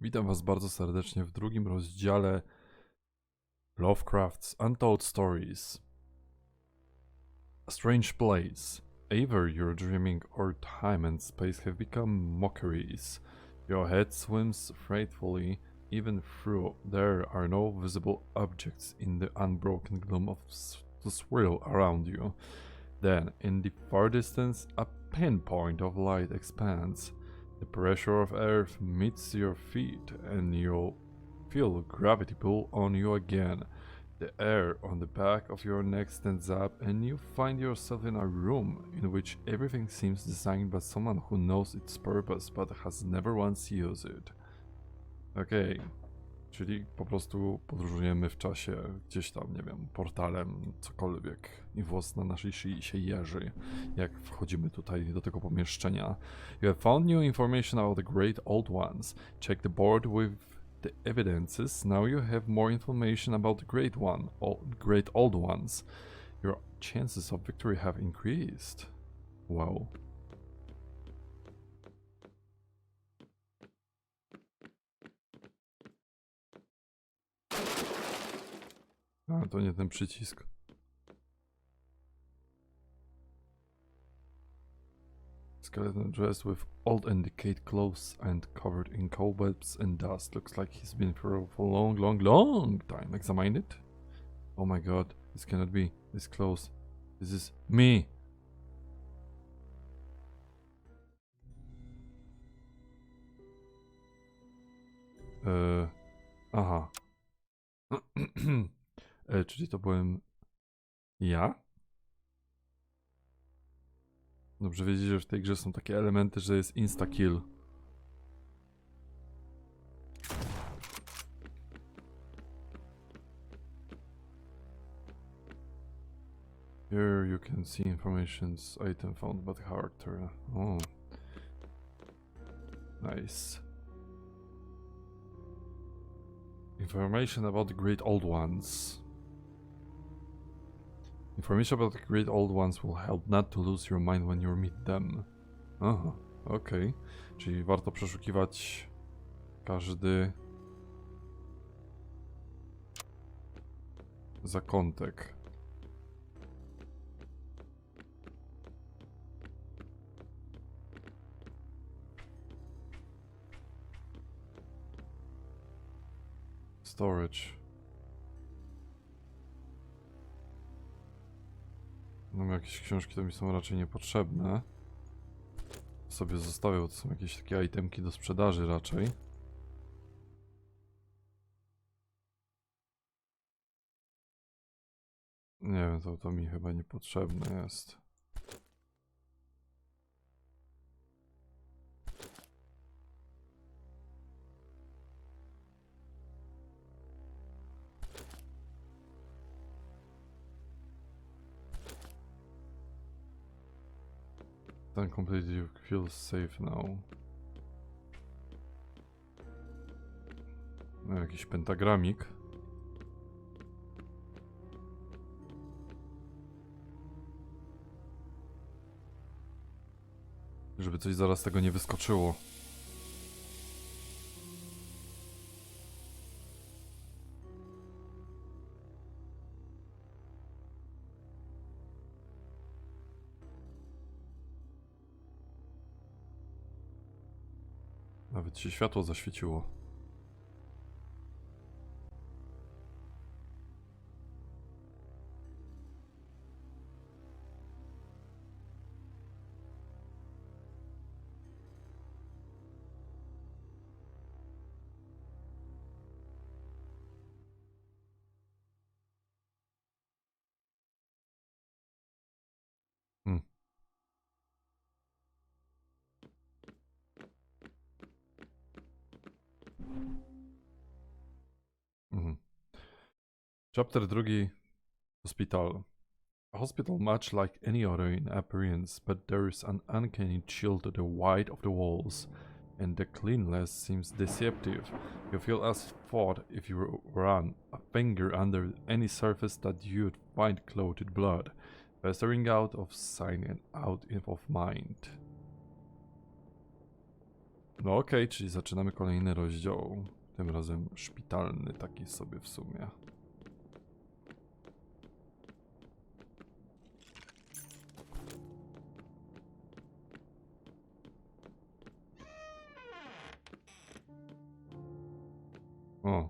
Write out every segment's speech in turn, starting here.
Witam Was bardzo serdecznie w drugim rozdziale Lovecraft's Untold Stories. A strange place. Either your dreaming or time and space have become mockeries. Your head swims frightfully, even though there are no visible objects in the unbroken gloom of the swirl around you. Then, in the far distance, a pinpoint of light expands. The pressure of Earth meets your feet, and you feel gravity pull on you again. The air on the back of your neck stands up, and you find yourself in a room in which everything seems designed by someone who knows its purpose but has never once used it. Okej. Czyli po prostu podróżujemy w czasie gdzieś tam, nie wiem, portalem, cokolwiek i włos na naszej szyi się jeży, jak wchodzimy tutaj do tego pomieszczenia. You have found new information about the Great Old Ones. Check the board with the evidences. Now you have more information about the Great Old Ones. Your chances of victory have increased. Wow. A, to nie ten przycisk. Skeleton dressed with old and decayed clothes and covered in cobwebs and dust. Looks like he's been here for a long time. Examine it. Oh my god, this cannot be. This clothes. This is me. Aha. Czyli to byłem ja? Dobrze wiedzieć, że w tej grze są takie elementy, że jest insta-kill. Here you can see information's item found by the character. Oh. Nice. Information about the Great Old Ones. Information about the Great Old Ones will help not to lose your mind when you meet them. Aha, okej. Czyli warto przeszukiwać każdy zakątek. Storage. Mam jakieś książki, to mi są raczej niepotrzebne. Sobie zostawię, bo to są jakieś takie itemki do sprzedaży raczej. Nie wiem, to mi chyba niepotrzebne jest. Ten completely feels safe now. No, jakiś pentagramik. Żeby coś zaraz tego nie wyskoczyło. Nawet się światło zaświeciło. Hmm. Mhm. Chapter 2. Szpital. A hospital much like any other in appearance, but there is an uncanny chill to the white of the walls, and the cleanliness seems deceptive. You feel as thought if you run a finger under any surface that you'd find clotted blood, festering out of sight and out of mind. No okej, czyli zaczynamy kolejny rozdział. Tym razem szpitalny taki sobie w sumie. O.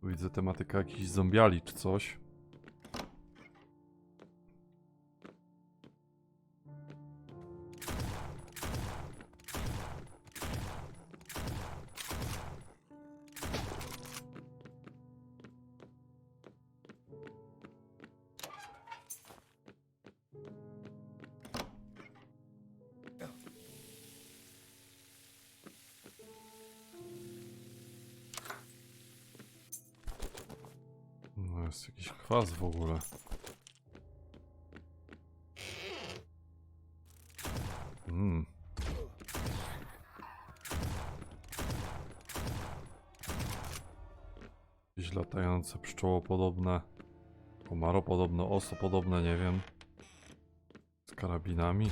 Tu widzę tematykę jakichś zombiali czy coś. No jest jakiś kwas w ogóle. Jakieś latające pszczołopodobne, komaropodobne, osopodobne, nie wiem. Z karabinami.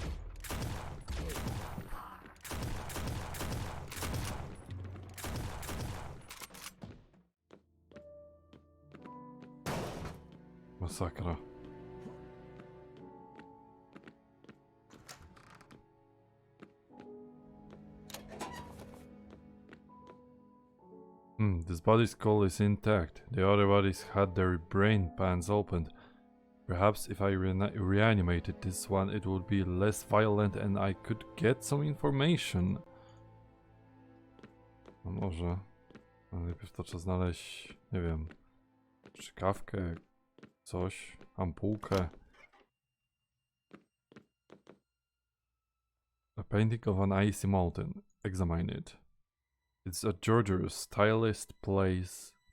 Masakra. This body's skull is intact. The other bodies had their brain pans opened. Perhaps if I reanimated this one, it would be less violent and I could get some information. No może. No najpierw to trzeba znaleźć, nie wiem, strzykawkę, coś, ampułkę. A painting of an icy mountain. Examine it. It's a Georgia's stylist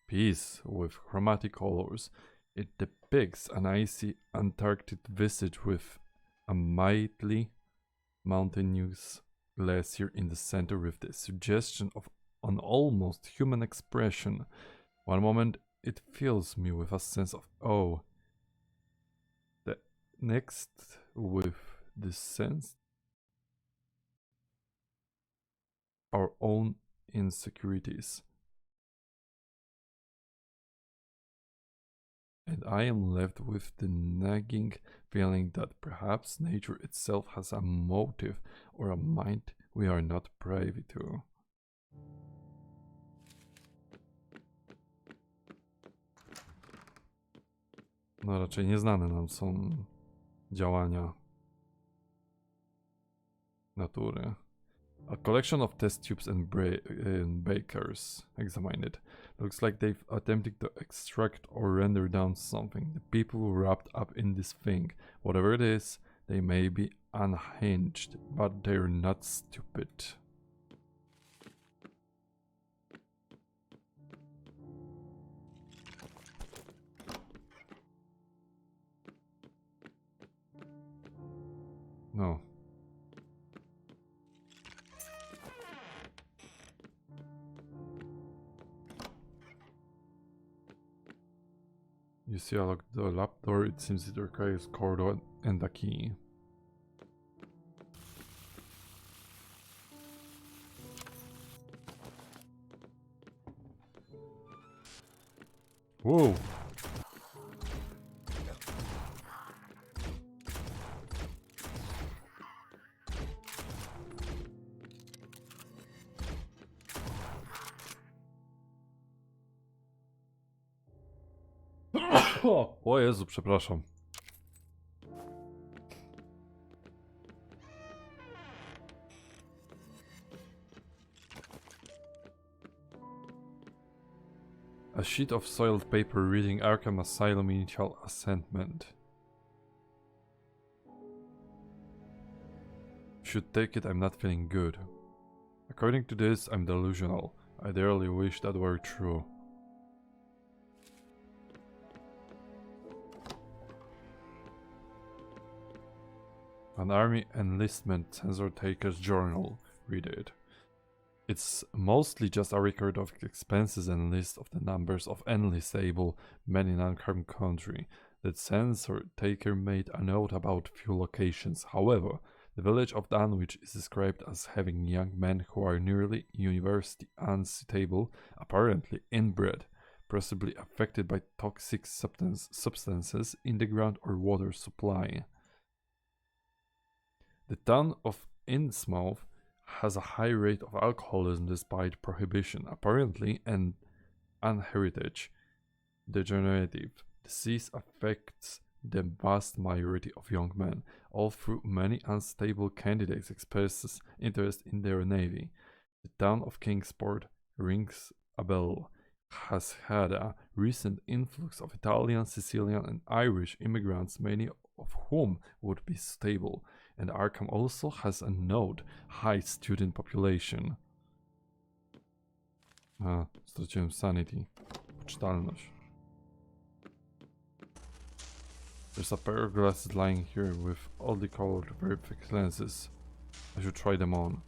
piece with chromatic colors. It depicts an icy Antarctic visage with a mighty mountainous glacier in the center with the suggestion of an almost human expression. One moment it fills me with a sense of awe. The next with the sense our own insecurities. And I am left with the nagging feeling that perhaps nature itself has a motive or a mind we are not privy to. No raczej nieznane nam są działania natury. A collection of test tubes and bakers. Examine it. Looks like they've attempted to extract or render down something. The people wrapped up in this thing, whatever it is, they may be unhinged, but they're not stupid. No. You see, I locked the lab door. It seems it requires cord and a key. Whoa! O Jezu, przepraszam. A sheet of soiled paper reading Arkham Asylum Initial Assessment. Should take it, I'm not feeling good. According to this, I'm delusional. I dearly wish that were true. An Army Enlistment Census Taker's Journal. Read it. It's mostly just a record of expenses and list of the numbers of enlistable men in Arkham Country. The census taker made a note about few locations. However, The village of Dunwich is described as having young men who are nearly universally unsuitable, apparently inbred, possibly affected by toxic substances in the ground or water supply. The town of Innsmouth has a high rate of alcoholism despite prohibition, apparently an inherited degenerative disease affects the vast majority of young men, although many unstable candidates expresses interest in their navy. The town of Kingsport rings a bell, has had a recent influx of Italian, Sicilian and Irish immigrants, many of whom would be stable, and Arkham also has a note high student population. Straciłem sanity. Poczytalność. There's a pair of glasses lying here with oddly colored, very thick lenses. I should try them on.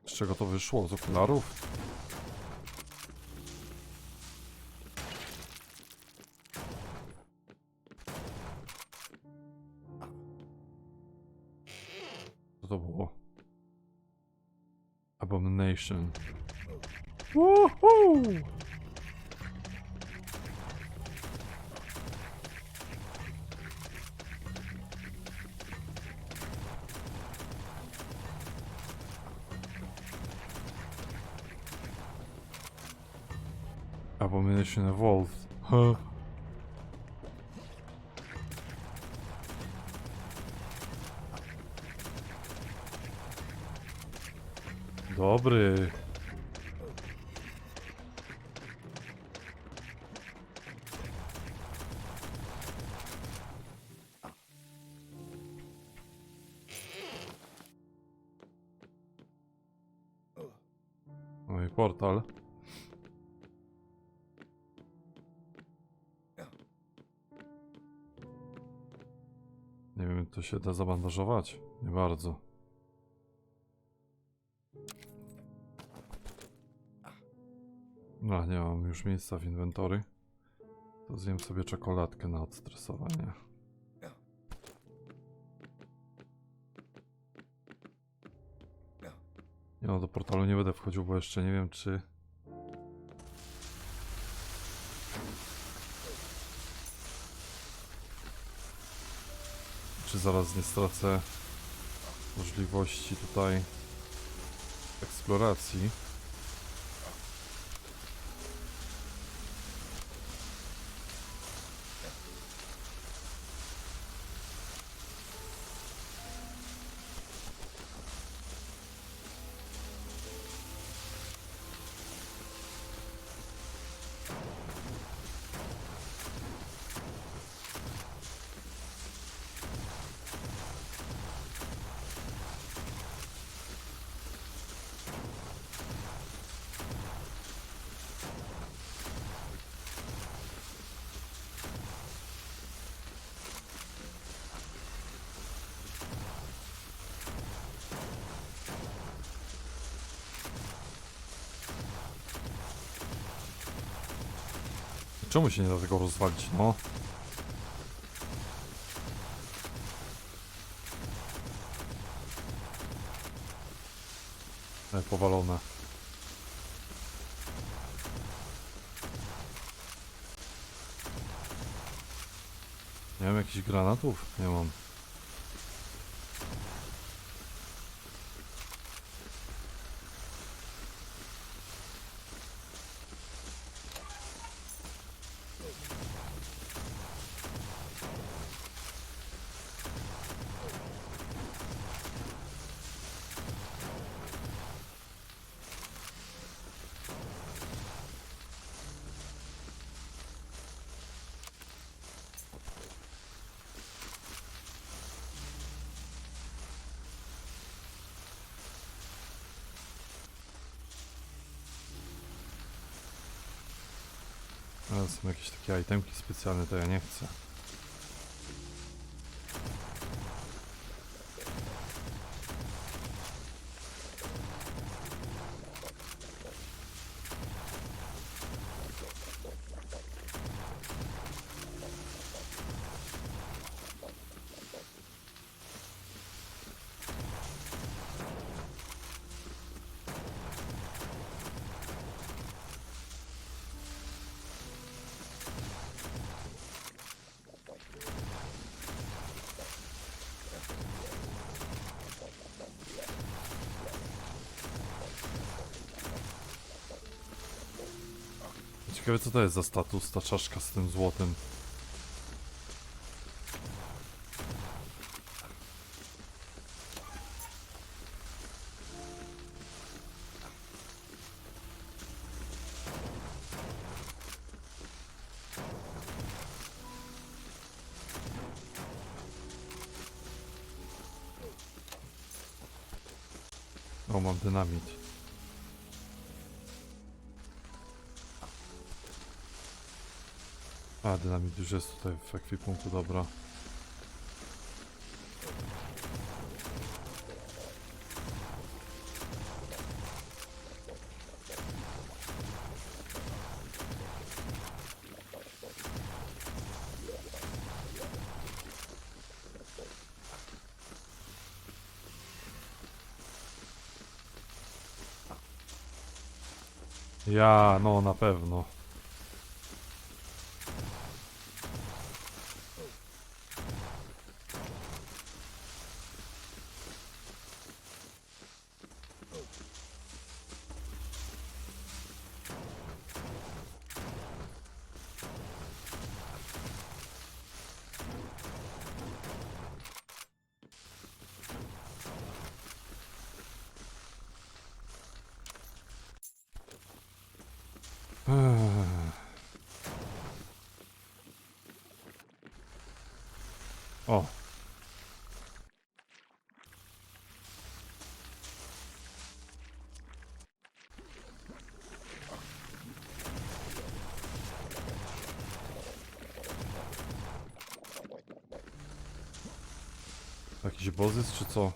Z czego to wyszło? Z okularów? Co to było? Abomination. Woohoo! Abomination evolved. Huh. Dobry. No i portal. Nie wiem, to się da zabandażować? Nie bardzo. No, nie mam już miejsca w inwentory. To zjem sobie czekoladkę na odstresowanie. Nie no, do portalu nie będę wchodził, bo jeszcze nie wiem, czy... Czy zaraz nie stracę możliwości tutaj eksploracji. Czemu się nie da tego rozwalić, no? Powalone. Nie mam jakichś granatów? Nie mam. Ale są jakieś takie itemki specjalne, to ja nie chcę. Ciekawe co to jest za status, ta czaszka z tym złotem. O, mam dynamit. A, dynamit już jest tutaj w ekwipunku, dobra. Ja, no na pewno. O. Jakiś bozyc czy co?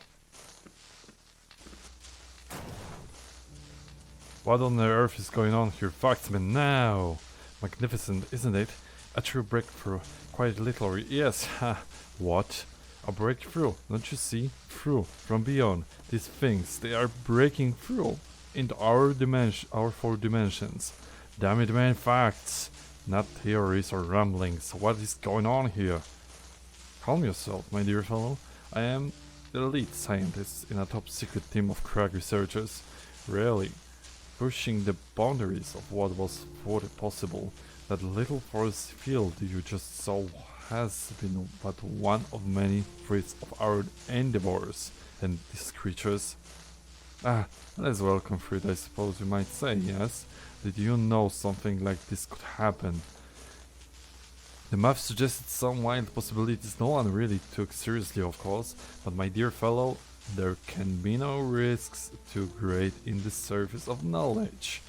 What on earth is going on here? Facts me now! Magnificent, isn't it? A true breakthrough. Quite literally, yes, ha! What? A breakthrough, don't you see? Through, from beyond. These things, they are breaking through into our dimension, our four dimensions. Damn it, man, facts! Not theories or ramblings. What is going on here? Calm yourself, my dear fellow. I am the lead scientist in a top secret team of crack researchers. Really, pushing the boundaries of what was thought possible. That little force field you just saw has been but one of many fruits of our endeavors, and these creatures... Ah, that is welcome fruit, I suppose you might say, yes? Did you know something like this could happen? The math suggested some wild possibilities no one really took seriously, of course, but my dear fellow, there can be no risks too great in the service of knowledge.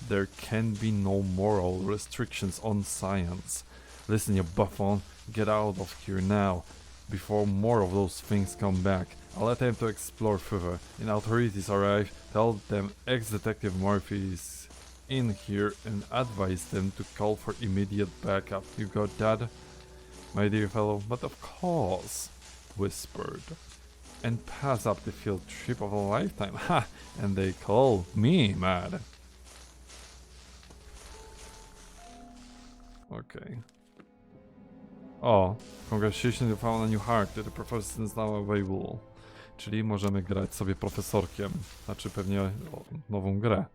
There can be no moral restrictions on science. Listen, you buffon, get out of here now, before more of those things come back. I'll attempt to explore further. When authorities arrive, tell them ex-detective Murphy is in here and advise them to call for immediate backup. You got that? My dear fellow, but of course, whispered. And pass up the field trip of a lifetime. Ha! And they call me mad. Okay. O, congratulations, you found a new heart. The professor is now available. Czyli możemy grać sobie profesorkiem. Znaczy pewnie nową grę.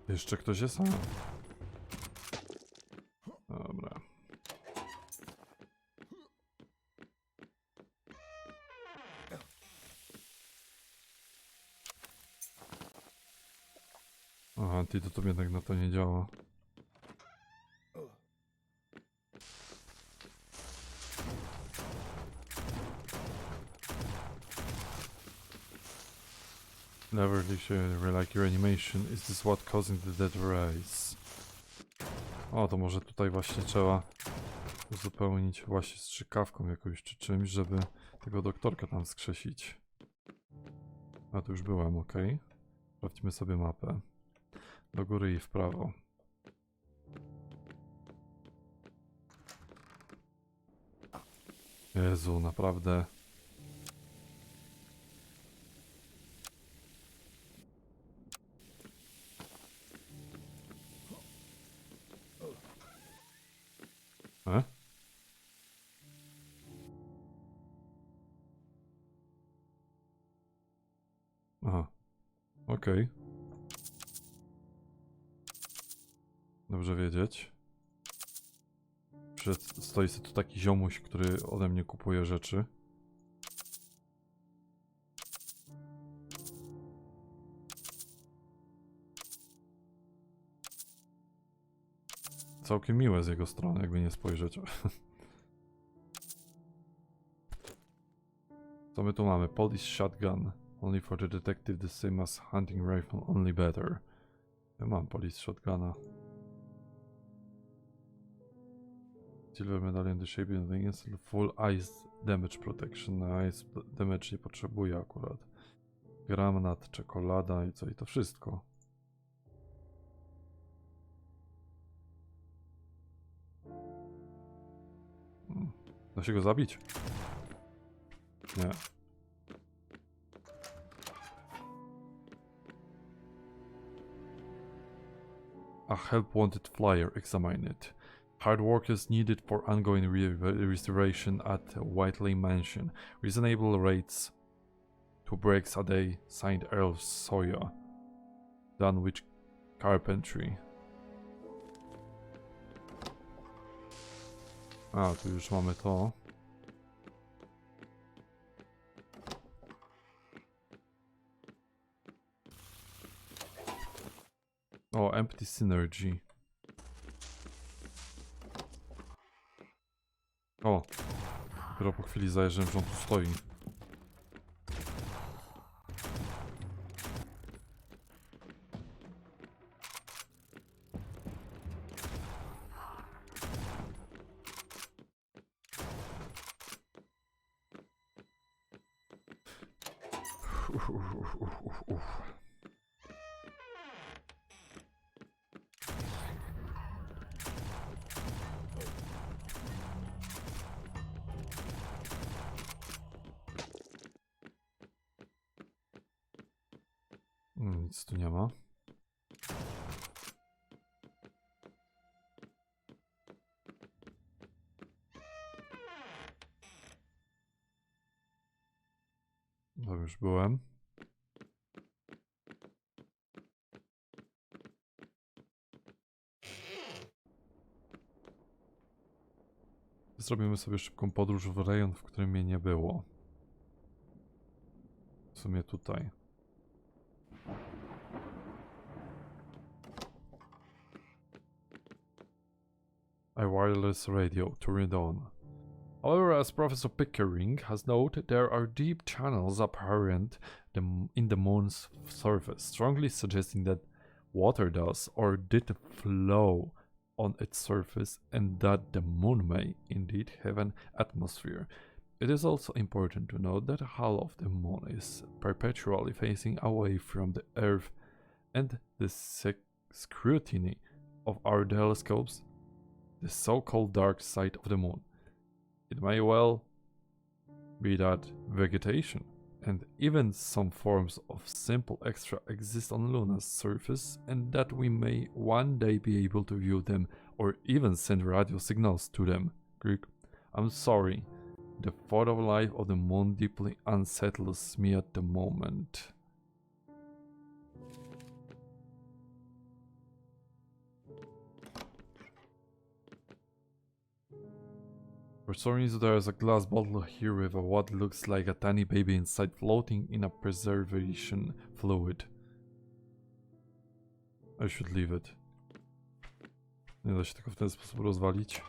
Jeszcze ktoś jest? Dobra. Aha, antidotum jednak na to nie działa. Never like your animation. Is this what causing the dead rise? O, to może tutaj właśnie trzeba uzupełnić właśnie strzykawką jakąś czy czymś, żeby tego doktorka tam skrzesić. A tu już byłem, ok. Sprawdźmy sobie mapę. Do góry i w prawo. Jezu, naprawdę. E? Aha. Okej. Dobrze wiedzieć. Stoi sobie tu taki ziomuś, który ode mnie kupuje rzeczy. Całkiem miłe z jego strony, jakby nie spojrzeć. Co my tu mamy? Police shotgun. Only for the detective, the same as hunting rifle, only better. Ja mam police shotguna. Silver medallion, the shape of the instant, full ice damage protection. Na ice damage nie potrzebuję akurat. Granat, czekolada i co? I to wszystko. Da się go zabić? Nie. A help wanted flyer, examine it. Hard work is needed for ongoing restoration at Whiteley Mansion. Reasonable rates, 2 breaks a day, signed Earl Sawyer. Done with carpentry. A, tu już mamy to. O, empty synergy. O, dopiero po chwili zajrzałem, że on tu stoi. Nic tu nie ma. To już byłem. Zrobimy sobie szybką podróż w rejon, w którym mnie nie było. W sumie tutaj. A wireless radio to read on. However, as Professor Pickering has noted, there are deep channels apparent in the moon's surface, strongly suggesting that water does or did flow on its surface and that the moon may indeed have an atmosphere. It is also important to note that the hull of the moon is perpetually facing away from the Earth, and the scrutiny of our telescopes, the so-called dark side of the moon. It may well be that vegetation and even some forms of simple extra exist on Luna's surface, and that we may one day be able to view them or even send radio signals to them. Greek, I'm sorry. The thought of life of the moon deeply unsettles me at the moment. For some reason there is a glass bottle here with what looks like a tiny baby inside floating in a preservation fluid. I should leave it. Nie da się tego w ten sposób rozwalić.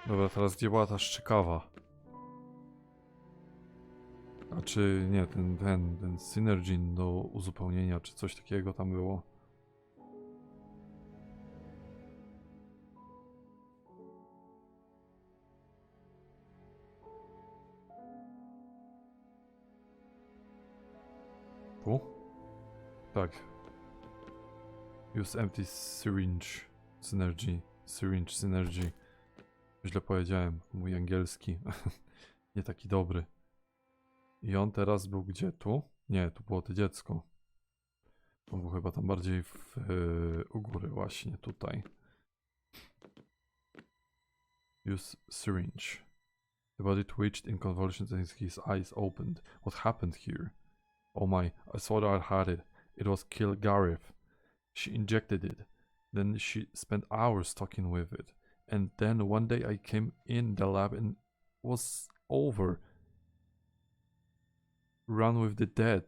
Dobra, teraz gdzie była ta szczekawa? A czy nie, ten synergy do uzupełnienia, czy coś takiego tam było? Tu? Tak. Use empty syringe synergy. Syringe synergy. Źle powiedziałem. Mój angielski. Nie taki dobry. I on teraz był gdzie? Tu? Nie, tu było to dziecko. On był chyba tam bardziej u góry właśnie, tutaj. Use syringe. The body twitched in convulsions and his eyes opened. What happened here? Oh my, I thought I had it. It was Killgaretha. She injected it. Then she spent hours talking with it. And then one day I came in the lab and it was over. Run with the dead.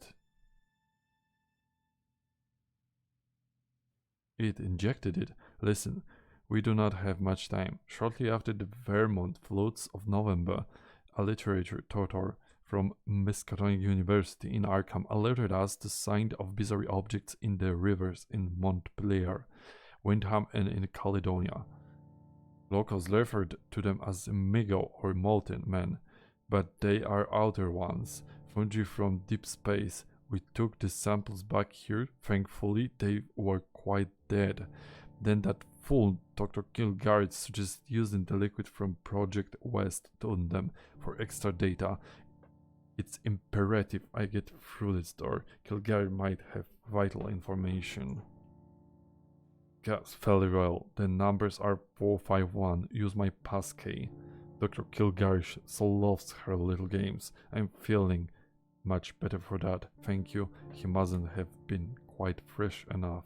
It injected it. Listen, we do not have much time. Shortly after the Vermont floods of November, a literature tutor from Miskatonic University in Arkham alerted us to signs of bizarre objects in the rivers in Montpelier, Windham, and in Caledonia. Locals referred to them as Migo or molten men, but they are outer ones, fungi from deep space. We took the samples back here. Thankfully, they were quite dead. Then that fool, Dr. Killgaretha, suggested using the liquid from Project West on them for extra data. It's imperative I get through this door. Killgaretha might have vital information. Yes, very well. The numbers are 451. Use my passkey. Dr. Killgaretha so loves her little games. I'm feeling much better for that. Thank you. He mustn't have been quite fresh enough.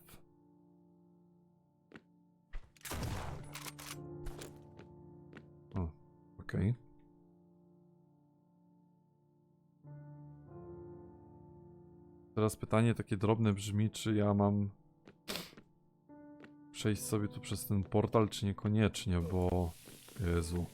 Okay. Teraz pytanie takie drobne brzmi, czy ja mam przejść sobie tu przez ten portal, czy niekoniecznie, bo... Jezu.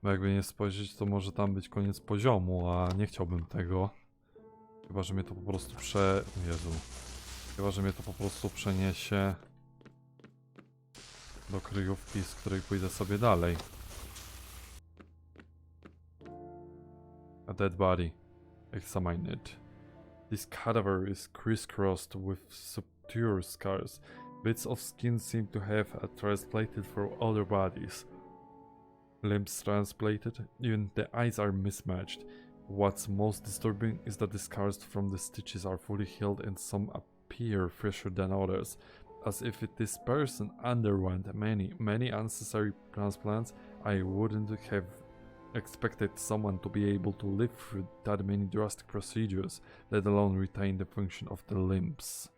Bo jakby nie spojrzeć, to może tam być koniec poziomu, a nie chciałbym tego. Chyba, że mnie to po prostu Jezu. Chyba, że mnie to po prostu przeniesie do kryjówki, z której pójdę sobie dalej. A dead body. Examine it. This cadaver is crisscrossed with suture scars. Bits of skin seem to have transplanted from other bodies. Limbs transplanted, even the eyes are mismatched. What's most disturbing is that the scars from the stitches are fully healed and some appear fresher than others, as if this person underwent many unnecessary transplants. I wouldn't have expected someone to be able to live through that many drastic procedures, let alone retain the function of the limbs.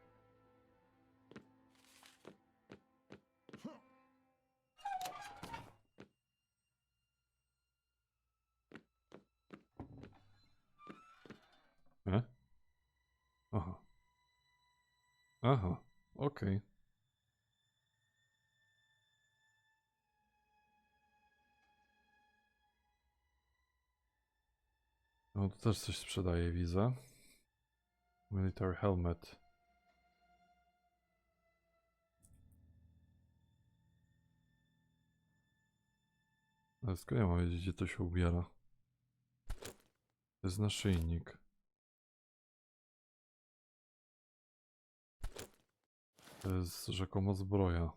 Aha. Aha, okej. No to też coś sprzedaje, widzę. Military helmet. Ale skąd ja mam wiedzieć, gdzie to się ubiera? To jest naszyjnik. To jest rzekomo zbroja.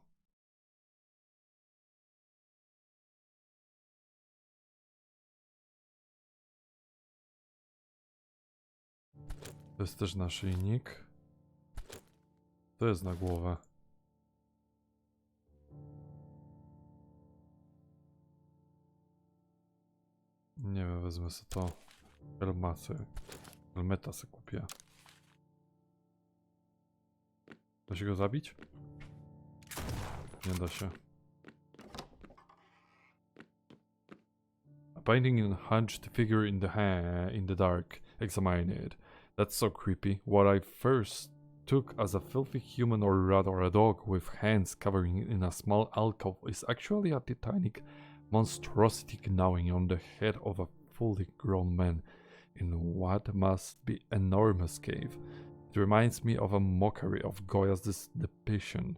To jest też naszyjnik. To jest na głowę. Nie wiem, wezmę sobie to. Helmeta sobie kupię. Da się go zabić? Nie da się. A painting in hunched figure in the dark. Examine it. That's so creepy. What I first took as a filthy human or rather a dog with hands covering in a small alcove is actually a titanic monstrosity gnawing on the head of a fully grown man in what must be enormous cave. It It reminds me of a mockery of Goya's depiction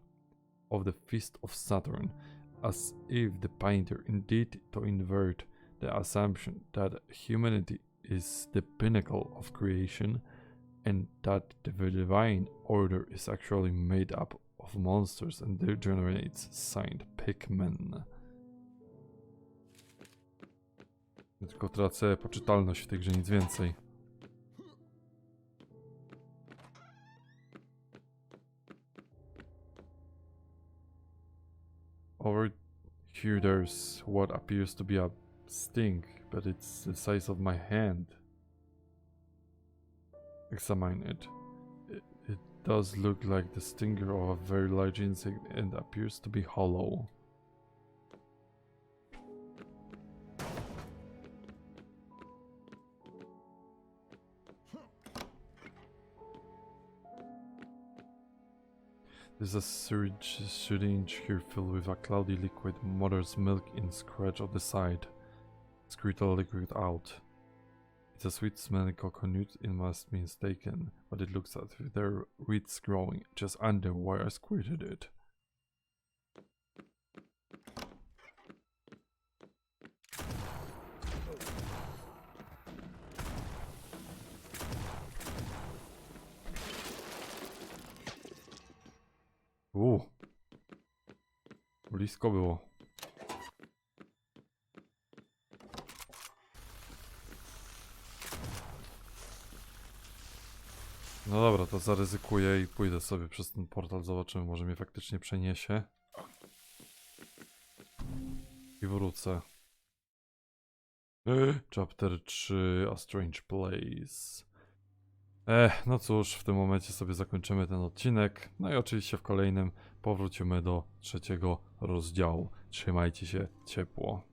of the Feast of Saturn, as if the painter indeed to invert the assumption that humanity is the pinnacle of creation and that the divine order is actually made up of monsters and degenerates, signed Pikmin. Tylko tracę poczytalność w tej grze, nic więcej. Over here there's what appears to be a sting, but it's the size of my hand. Examine it. It does look like the stinger of a very large insect and appears to be hollow. There's a syringe here filled with a cloudy liquid, mother's milk in scratch of the side. Squirt the liquid out. It's a sweet smelling coconut, it must be mistaken, but it looks as if there are weeds growing just under where I squirted it. Blisko było. No dobra, to zaryzykuję i pójdę sobie przez ten portal, zobaczymy, może mnie faktycznie przeniesie. I wrócę. Chapter 3, A Strange Place. No cóż, w tym momencie sobie zakończymy ten odcinek. No i oczywiście w kolejnym powrócimy do trzeciego rozdziału. Trzymajcie się ciepło.